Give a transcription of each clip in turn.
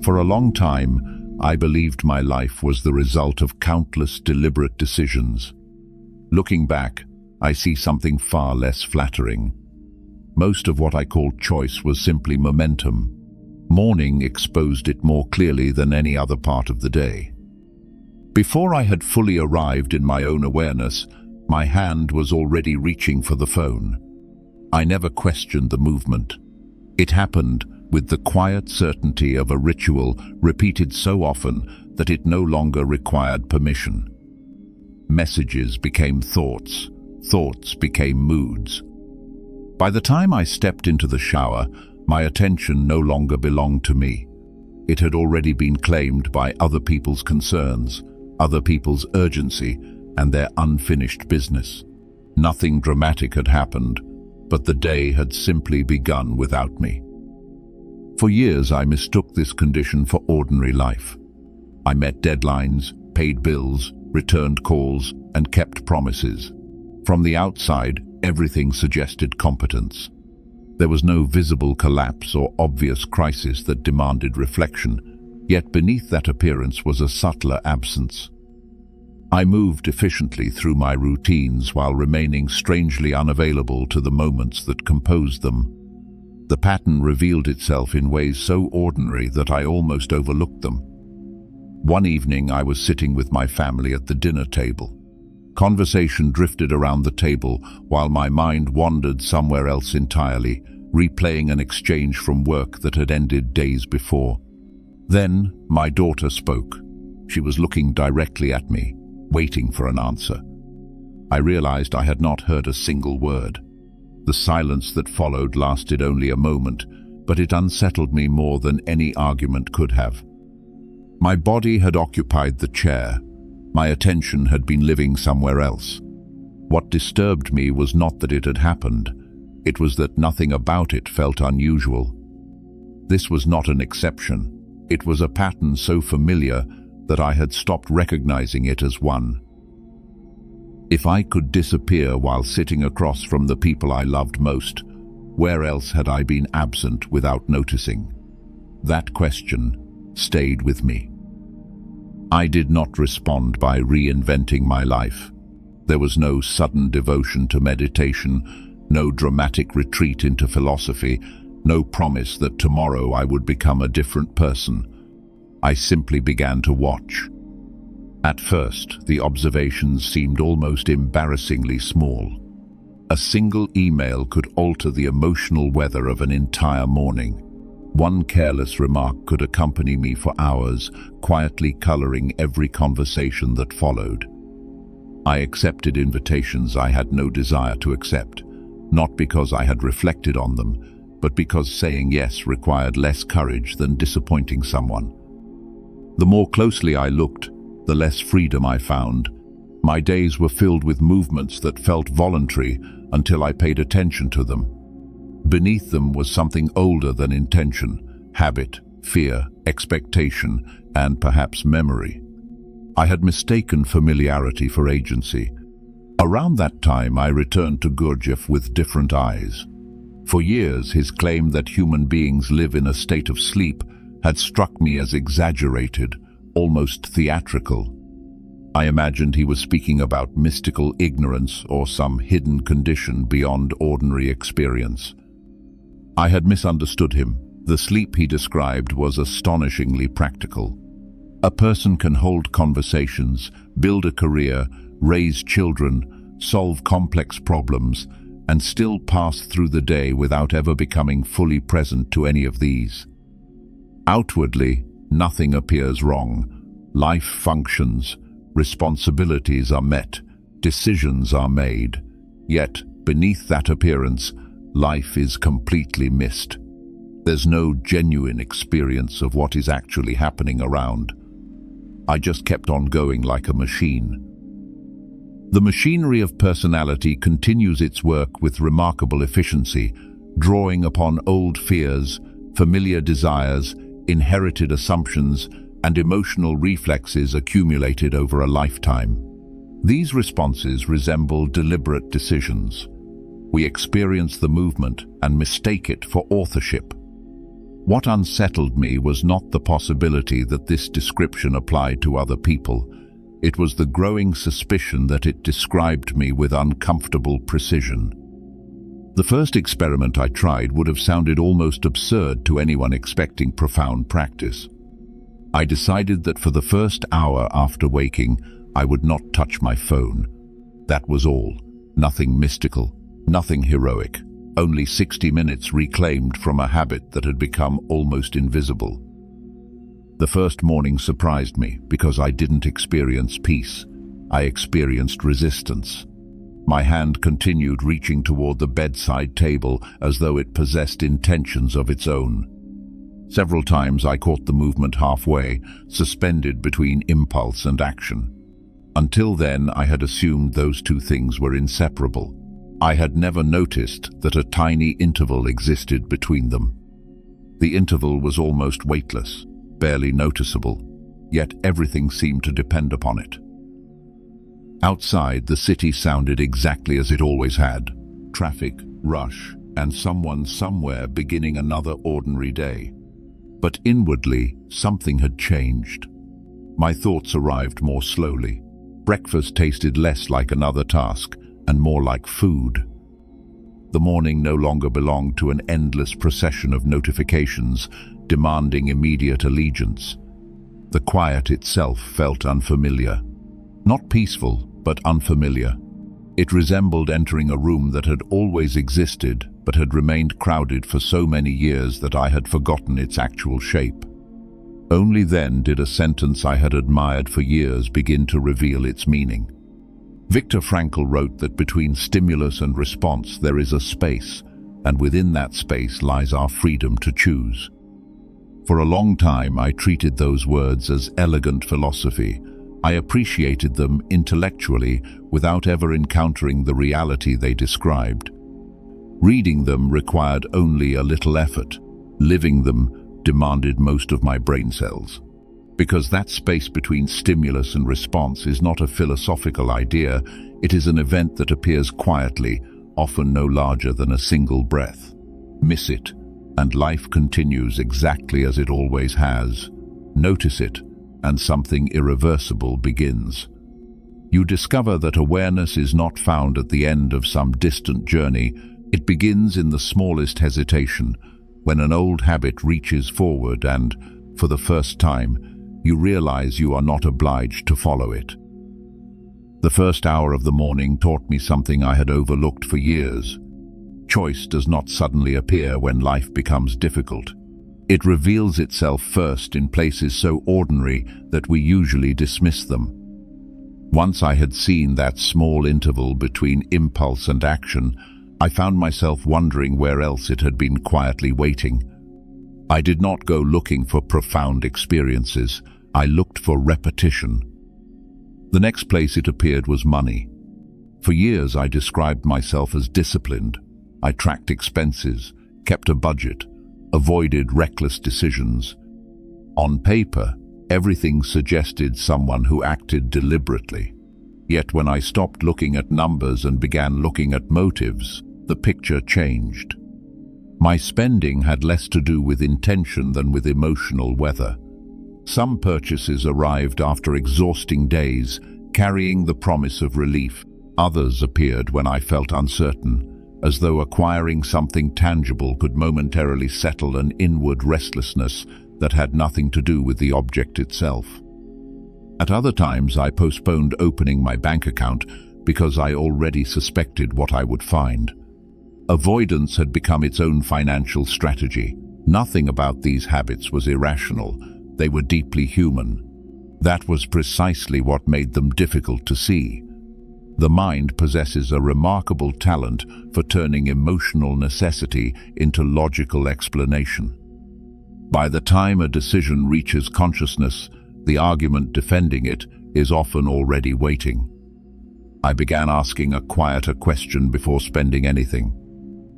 For a long time, I believed my life was the result of countless deliberate decisions. Looking back, I see something far less flattering. Most of what I called choice was simply momentum. Morning exposed it more clearly than any other part of the day. Before I had fully arrived in my own awareness, my hand was already reaching for the phone. I never questioned the movement. It happened with the quiet certainty of a ritual repeated so often that it no longer required permission. Messages became thoughts, thoughts became moods. By the time I stepped into the shower, my attention no longer belonged to me. It had already been claimed by other people's concerns, other people's urgency, and their unfinished business. Nothing dramatic had happened, but the day had simply begun without me. For years I mistook this condition for ordinary life. I met deadlines, paid bills, returned calls, and kept promises. From the outside, everything suggested competence. There was no visible collapse or obvious crisis that demanded reflection, yet beneath that appearance was a subtler absence. I moved efficiently through my routines while remaining strangely unavailable to the moments that composed them. The pattern revealed itself in ways so ordinary that I almost overlooked them. One evening I was sitting with my family at the dinner table. Conversation drifted around the table while my mind wandered somewhere else entirely, replaying an exchange from work that had ended days before. Then my daughter spoke. She was looking directly at me, waiting for an answer. I realized I had not heard a single word. The silence that followed lasted only a moment, but it unsettled me more than any argument could have. My body had occupied the chair. My attention had been living somewhere else. What disturbed me was not that it had happened. It was that nothing about it felt unusual. This was not an exception. It was a pattern so familiar that I had stopped recognizing it as one. If I could disappear while sitting across from the people I loved most, where else had I been absent without noticing? That question stayed with me. I did not respond by reinventing my life. There was no sudden devotion to meditation, no dramatic retreat into philosophy, no promise that tomorrow I would become a different person. I simply began to watch. At first, the observations seemed almost embarrassingly small. A single email could alter the emotional weather of an entire morning. One careless remark could accompany me for hours, quietly coloring every conversation that followed. I accepted invitations I had no desire to accept, not because I had reflected on them, but because saying yes required less courage than disappointing someone. The more closely I looked, the less freedom I found. My days were filled with movements that felt voluntary until I paid attention to them. Beneath them was something older than intention, habit, fear, expectation, and perhaps memory. I had mistaken familiarity for agency. Around that time, I returned to Gurdjieff with different eyes. For years, his claim that human beings live in a state of sleep had struck me as exaggerated, almost theatrical. I imagined he was speaking about mystical ignorance or some hidden condition beyond ordinary experience. I had misunderstood him. The sleep he described was astonishingly practical. A person can hold conversations, build a career, raise children, solve complex problems, and still pass through the day without ever becoming fully present to any of these. Outwardly, nothing appears wrong. Life functions, responsibilities are met, decisions are made. Yet, beneath that appearance, life is completely missed. There's no genuine experience of what is actually happening around. I just kept on going like a machine. The machinery of personality continues its work with remarkable efficiency, drawing upon old fears, familiar desires, inherited assumptions, and emotional reflexes accumulated over a lifetime. These responses resemble deliberate decisions. We experience the movement and mistake it for authorship. What unsettled me was not the possibility that this description applied to other people. It was the growing suspicion that it described me with uncomfortable precision. The first experiment I tried would have sounded almost absurd to anyone expecting profound practice. I decided that for the first hour after waking, I would not touch my phone. That was all. Nothing mystical, nothing heroic. Only 60 minutes reclaimed from a habit that had become almost invisible. The first morning surprised me because I didn't experience peace. I experienced resistance. My hand continued reaching toward the bedside table as though it possessed intentions of its own. Several times I caught the movement halfway, suspended between impulse and action. Until then, I had assumed those two things were inseparable. I had never noticed that a tiny interval existed between them. The interval was almost weightless, barely noticeable, yet everything seemed to depend upon it. Outside, the city sounded exactly as it always had. Traffic, rush, and someone somewhere beginning another ordinary day. But inwardly, something had changed. My thoughts arrived more slowly. Breakfast tasted less like another task and more like food. The morning no longer belonged to an endless procession of notifications demanding immediate allegiance. The quiet itself felt unfamiliar. Not peaceful, but unfamiliar. It resembled entering a room that had always existed, but had remained crowded for so many years that I had forgotten its actual shape. Only then did a sentence I had admired for years begin to reveal its meaning. Viktor Frankl wrote that between stimulus and response there is a space, and within that space lies our freedom to choose. For a long time I treated those words as elegant philosophy. I appreciated them intellectually without ever encountering the reality they described. Reading them required only a little effort. Living them demanded most of my brain cells. Because that space between stimulus and response is not a philosophical idea, it is an event that appears quietly, often no larger than a single breath. Miss it, and life continues exactly as it always has. Notice it, and something irreversible begins. You discover that awareness is not found at the end of some distant journey. It begins in the smallest hesitation, when an old habit reaches forward and, for the first time, you realize you are not obliged to follow it. The first hour of the morning taught me something I had overlooked for years. Choice does not suddenly appear when life becomes difficult. It reveals itself first in places so ordinary that we usually dismiss them. Once I had seen that small interval between impulse and action, I found myself wondering where else it had been quietly waiting. I did not go looking for profound experiences. I looked for repetition. The next place it appeared was money. For years I described myself as disciplined. I tracked expenses, kept a budget, avoided reckless decisions. On paper, everything suggested someone who acted deliberately. Yet when I stopped looking at numbers and began looking at motives, the picture changed. My spending had less to do with intention than with emotional weather. Some purchases arrived after exhausting days, carrying the promise of relief. Others appeared when I felt uncertain, as though acquiring something tangible could momentarily settle an inward restlessness that had nothing to do with the object itself. At other times, I postponed opening my bank account because I already suspected what I would find. Avoidance had become its own financial strategy. Nothing about these habits was irrational. They were deeply human. That was precisely what made them difficult to see. The mind possesses a remarkable talent for turning emotional necessity into logical explanation. By the time a decision reaches consciousness, the argument defending it is often already waiting. I began asking a quieter question before spending anything.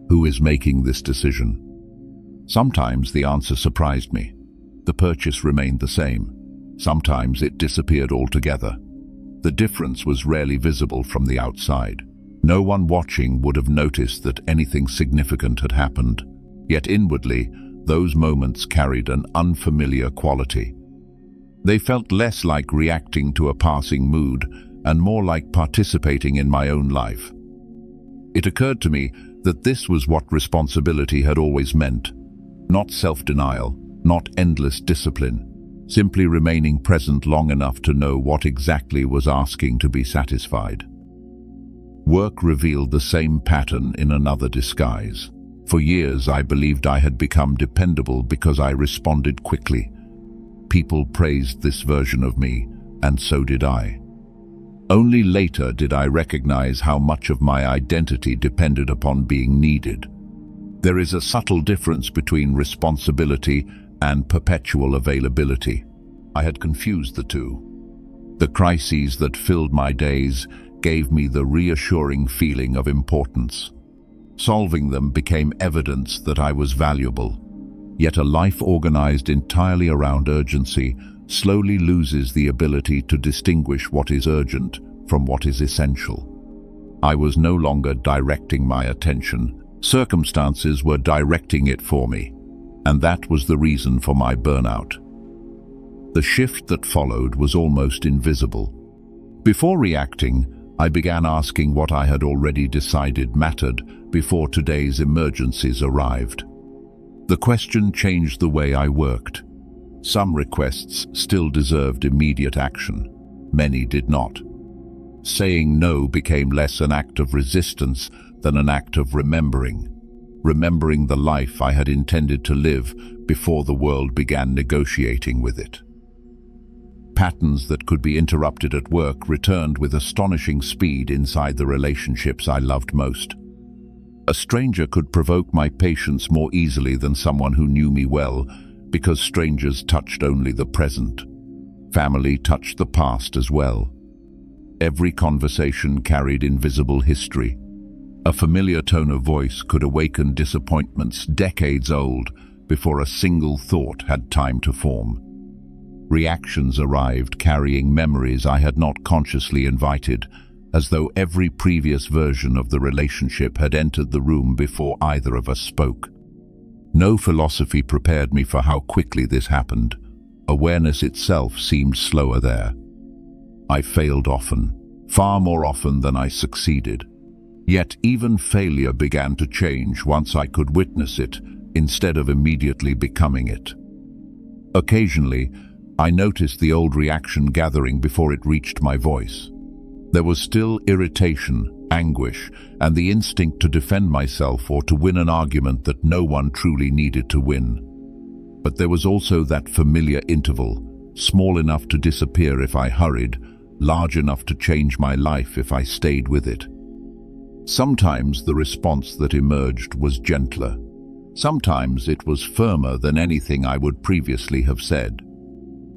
Who is making this decision? Sometimes the answer surprised me. The purchase remained the same. Sometimes it disappeared altogether. The difference was rarely visible from the outside. No one watching would have noticed that anything significant had happened. Yet inwardly, those moments carried an unfamiliar quality. They felt less like reacting to a passing mood and more like participating in my own life. It occurred to me that this was what responsibility had always meant. Not self-denial, not endless discipline, simply remaining present long enough to know what exactly was asking to be satisfied. Work revealed the same pattern in another disguise. For years, I believed I had become dependable because I responded quickly. People praised this version of me, and so did I. Only later did I recognize how much of my identity depended upon being needed. There is a subtle difference between responsibility and perpetual availability. I had confused the two. The crises that filled my days gave me the reassuring feeling of importance. Solving them became evidence that I was valuable. Yet a life organized entirely around urgency slowly loses the ability to distinguish what is urgent from what is essential. I was no longer directing my attention. Circumstances were directing it for me, and that was the reason for my burnout. The shift that followed was almost invisible. Before reacting, I began asking what I had already decided mattered before today's emergencies arrived. The question changed the way I worked. Some requests still deserved immediate action. Many did not. Saying no became less an act of resistance than an act of remembering the life I had intended to live before the world began negotiating with it. Patterns that could be interrupted at work returned with astonishing speed inside the relationships I loved most. A stranger could provoke my patience more easily than someone who knew me well, because strangers touched only the present. Family touched the past as well. Every conversation carried invisible history. A familiar tone of voice could awaken disappointments decades old before a single thought had time to form. Reactions arrived carrying memories I had not consciously invited, as though every previous version of the relationship had entered the room before either of us spoke. No philosophy prepared me for how quickly this happened. Awareness itself seemed slower there. I failed often, far more often than I succeeded. Yet even failure began to change once I could witness it instead of immediately becoming it. Occasionally, I noticed the old reaction gathering before it reached my voice. There was still irritation, anguish, and the instinct to defend myself or to win an argument that no one truly needed to win. But there was also that familiar interval, small enough to disappear if I hurried, large enough to change my life if I stayed with it. Sometimes the response that emerged was gentler. Sometimes it was firmer than anything I would previously have said.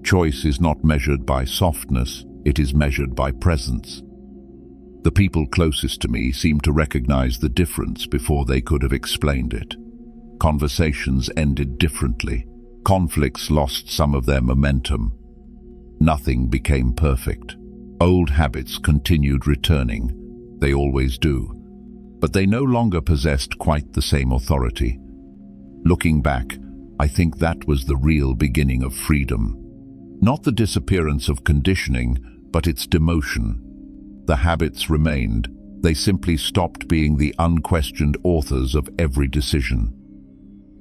Choice is not measured by softness, it is measured by presence. The people closest to me seemed to recognize the difference before they could have explained it. Conversations ended differently. Conflicts lost some of their momentum. Nothing became perfect. Old habits continued returning. They always do. But they no longer possessed quite the same authority. Looking back, I think that was the real beginning of freedom. Not the disappearance of conditioning, but its demotion. The habits remained. They simply stopped being the unquestioned authors of every decision.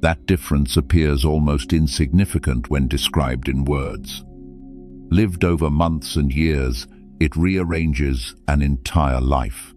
That difference appears almost insignificant when described in words. Lived over months and years, it rearranges an entire life.